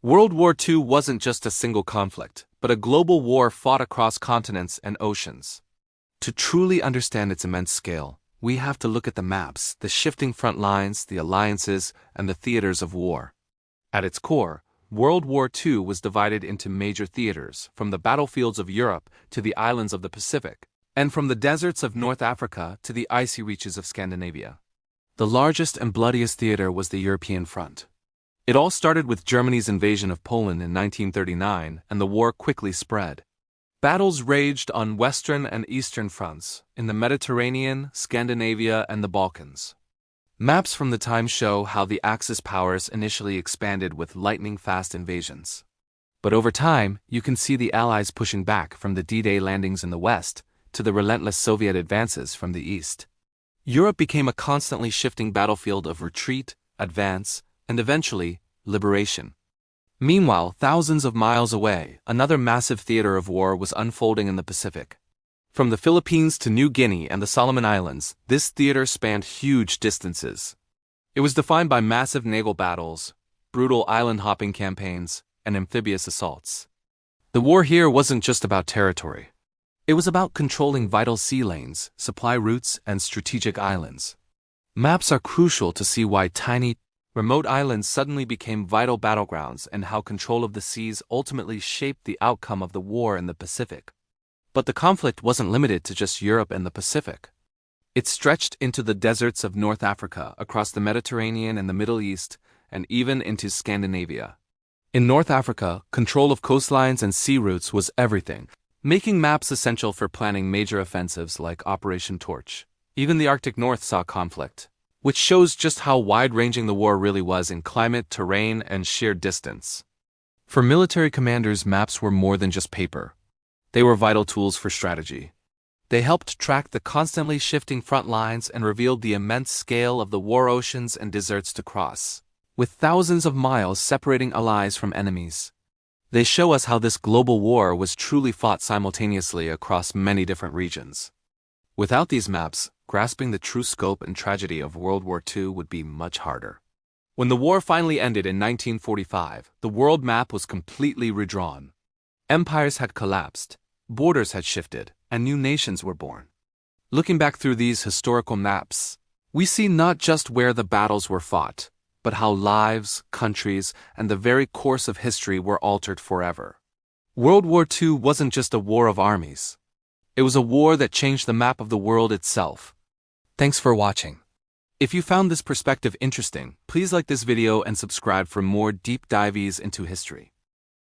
World War II wasn't just a single conflict, but a global war fought across continents and oceans. To truly understand its immense scale, we have to look at the maps, the shifting front lines, the alliances, and the theaters of war. At its core, World War II was divided into major theaters, from the battlefields of Europe to the islands of the Pacific, and from the deserts of North Africa to the icy reaches of Scandinavia. The largest and bloodiest theater was the European front. It all started with Germany's invasion of Poland in 1939, and the war quickly spread. Battles raged on western and eastern fronts, in the Mediterranean, Scandinavia, and the Balkans. Maps from the time show how the Axis powers initially expanded with lightning-fast invasions. But over time, you can see the Allies pushing back from the D-Day landings in the west to the relentless Soviet advances from the east. Europe became a constantly shifting battlefield of retreat, advance, and eventually, liberation. Meanwhile, thousands of miles away, another massive theater of war was unfolding in the Pacific. From the Philippines to New Guinea and the Solomon Islands, this theater spanned huge distances. It was defined by massive naval battles, brutal island-hopping campaigns, and amphibious assaults. The war here wasn't just about territory. It was about controlling vital sea lanes, supply routes, and strategic islands. Maps are crucial to see why tiny, remote islands suddenly became vital battlegrounds and how control of the seas ultimately shaped the outcome of the war in the Pacific. But the conflict wasn't limited to just Europe and the Pacific. It stretched into the deserts of North Africa, across the Mediterranean and the Middle East, and even into Scandinavia. In North Africa, control of coastlines and sea routes was everything, making maps essential for planning major offensives like Operation Torch. Even the Arctic North saw conflict, which shows just how wide-ranging the war really was in climate, terrain, and sheer distance. For military commanders, maps were more than just paper. They were vital tools for strategy. They helped track the constantly shifting front lines and revealed the immense scale of the war oceans and deserts to cross, with thousands of miles separating allies from enemies. They show us how this global war was truly fought simultaneously across many different regions. Without these maps, grasping the true scope and tragedy of World War II would be much harder. When the war finally ended in 1945, the world map was completely redrawn. Empires had collapsed, borders had shifted, and new nations were born. Looking back through these historical maps, we see not just where the battles were fought, but how lives, countries, and the very course of history were altered forever. World War II wasn't just a war of armies. It was a war that changed the map of the world itself. Thanks for watching. If you found this perspective interesting, please like this video and subscribe for more deep dives into history.